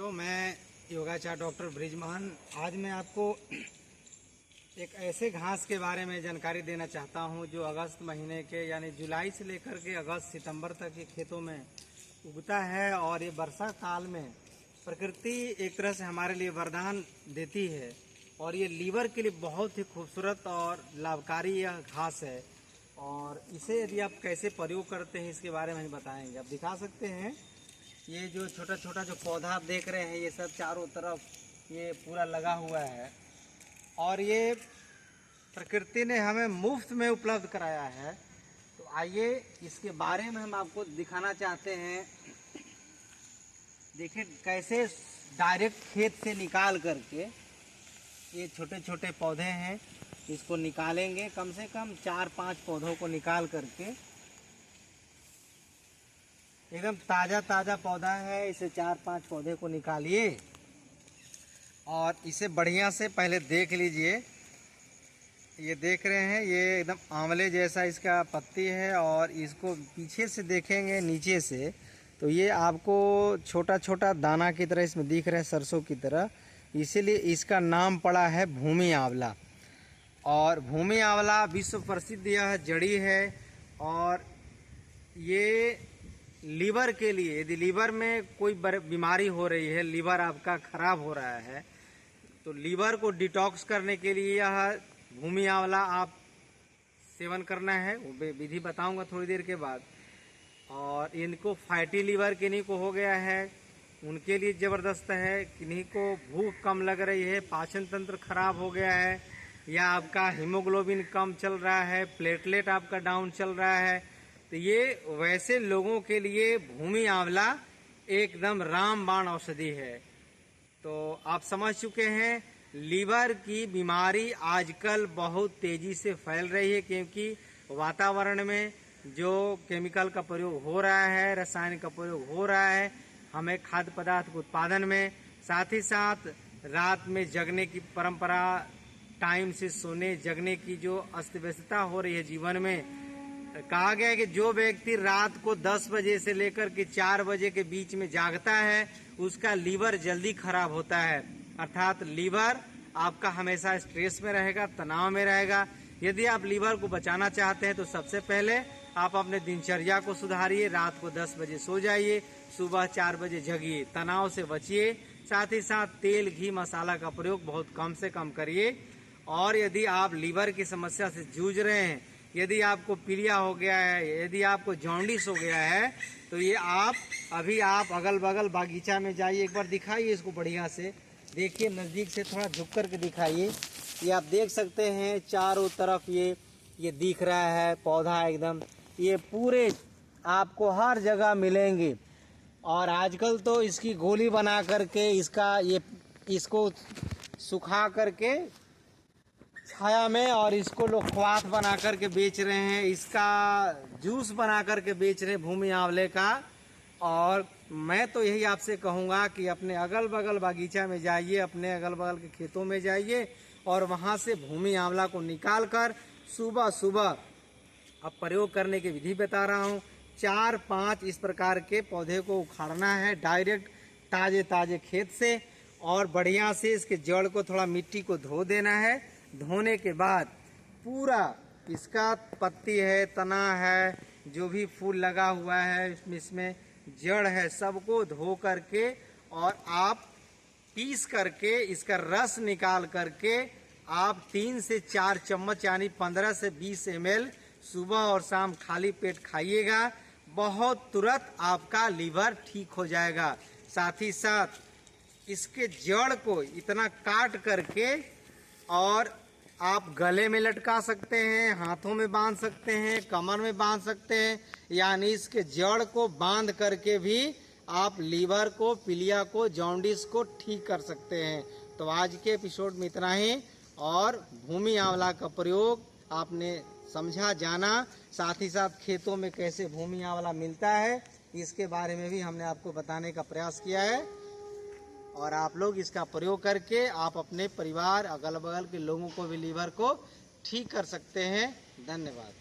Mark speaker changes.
Speaker 1: मित्रों, मैं योगाचार्य डॉक्टर ब्रिजमोहन आज मैं आपको एक ऐसे घास के बारे में जानकारी देना चाहता हूं जो अगस्त महीने के यानी जुलाई से लेकर के अगस्त सितंबर तक के खेतों में उगता है। और ये वर्षा काल में प्रकृति एक तरह से हमारे लिए वरदान देती है और ये लीवर के लिए बहुत ही खूबसूरत और लाभकारी यह घास है। और इसे यदि आप कैसे प्रयोग करते हैं इसके बारे में हम बताएंगे। आप दिखा सकते हैं ये जो छोटा छोटा जो पौधा आप देख रहे हैं, ये सब चारों तरफ ये पूरा लगा हुआ है और ये प्रकृति ने हमें मुफ्त में उपलब्ध कराया है। तो आइए इसके बारे में हम आपको दिखाना चाहते हैं। देखिए कैसे डायरेक्ट खेत से निकाल करके ये छोटे छोटे पौधे हैं, इसको निकालेंगे। कम से कम 4-5 पौधों को निकाल करके, एकदम ताज़ा ताज़ा पौधा है, इसे 4-5 पौधे को निकालिए और इसे बढ़िया से पहले देख लीजिए। ये देख रहे हैं, ये एकदम आंवले जैसा इसका पत्ती है और इसको पीछे से देखेंगे नीचे से तो ये आपको छोटा छोटा दाना की तरह इसमें दिख रहा है, सरसों की तरह। इसीलिए इसका नाम पड़ा है भूमि आंवला। और भूमि आंवला विश्व प्रसिद्ध यह जड़ी है और ये लीवर के लिए, यदि लीवर में कोई बीमारी हो रही है, लीवर आपका खराब हो रहा है, तो लीवर को डिटॉक्स करने के लिए यह भूमि आंवला आप सेवन करना है। वो विधि बताऊंगा थोड़ी देर के बाद। और इनको फैटी लीवर किन्हीं को हो गया है उनके लिए ज़बरदस्त है। किन्हीं को भूख कम लग रही है, पाचन तंत्र खराब हो गया है, या आपका हीमोग्लोबिन कम चल रहा है, प्लेटलेट आपका डाउन चल रहा है, तो ये वैसे लोगों के लिए भूमि आंवला एकदम रामबाण औषधि है। तो आप समझ चुके हैं, लीवर की बीमारी आजकल बहुत तेजी से फैल रही है क्योंकि वातावरण में जो केमिकल का प्रयोग हो रहा है, रसायन का प्रयोग हो रहा है हमें खाद्य पदार्थ के उत्पादन में, साथ ही साथ रात में जगने की परंपरा, टाइम से सोने जगने की जो अस्त व्यस्तता हो रही है जीवन में, कहा गया है कि जो व्यक्ति रात को 10 बजे से लेकर के 4 बजे के बीच में जागता है उसका लीवर जल्दी खराब होता है। अर्थात लीवर आपका हमेशा स्ट्रेस में रहेगा, तनाव में रहेगा। यदि आप लीवर को बचाना चाहते हैं तो सबसे पहले आप अपने दिनचर्या को सुधारिए। रात को 10 बजे सो जाइए, सुबह 4 बजे जगिए, तनाव से बचिए। साथ ही साथ तेल, घी, मसाला का प्रयोग बहुत कम से कम करिए। और यदि आप लीवर की समस्या से जूझ रहे हैं, यदि आपको पीलिया हो गया है, यदि आपको जॉन्डिस हो गया है, तो ये आप अगल बगल बागीचा में जाइए, एक बार दिखाइए इसको बढ़िया से। देखिए नज़दीक से थोड़ा झुक करके दिखाइए। ये आप देख सकते हैं चारों तरफ ये दिख रहा है पौधा एकदम, ये पूरे आपको हर जगह मिलेंगे। और आजकल तो इसकी गोली बना करके इसको सुखा करके छाया में, और इसको लोग ख्वात बना करके बेच रहे हैं, इसका जूस बना करके बेच रहे हैं भूमि आंवले का। और मैं तो यही आपसे कहूँगा कि अपने अगल बगल बागीचा में जाइए, अपने अगल बगल के खेतों में जाइए और वहाँ से भूमि आंवला को निकाल कर सुबह सुबह अब प्रयोग करने की विधि बता रहा हूँ। 4-5 इस प्रकार के पौधे को उखाड़ना है डायरेक्ट ताजे ताजे खेत से, और बढ़िया से इसके जड़ को थोड़ा मिट्टी को धो देना है। धोने के बाद पूरा इसका पत्ती है, तना है, जो भी फूल लगा हुआ है इसमें जड़ है, सबको धो करके और आप पीस करके इसका रस निकाल करके आप 3 से 4 चम्मच यानी 15 से 20 ml सुबह और शाम खाली पेट खाइएगा। बहुत तुरंत आपका लीवर ठीक हो जाएगा। साथ ही साथ इसके जड़ को इतना काट करके और आप गले में लटका सकते हैं, हाथों में बांध सकते हैं, कमर में बांध सकते हैं, यानी इसके जड़ को बांध करके भी आप लीवर को, पीलिया को, जॉन्डिस को ठीक कर सकते हैं। तो आज के एपिसोड में इतना ही। और भूमि आंवला का प्रयोग आपने समझा, जाना, साथ ही साथ खेतों में कैसे भूमि आंवला मिलता है इसके बारे में भी हमने आपको बताने का प्रयास किया है। और आप लोग इसका प्रयोग करके आप अपने परिवार, अगल बगल के लोगों को भी लीवर को ठीक कर सकते हैं। धन्यवाद।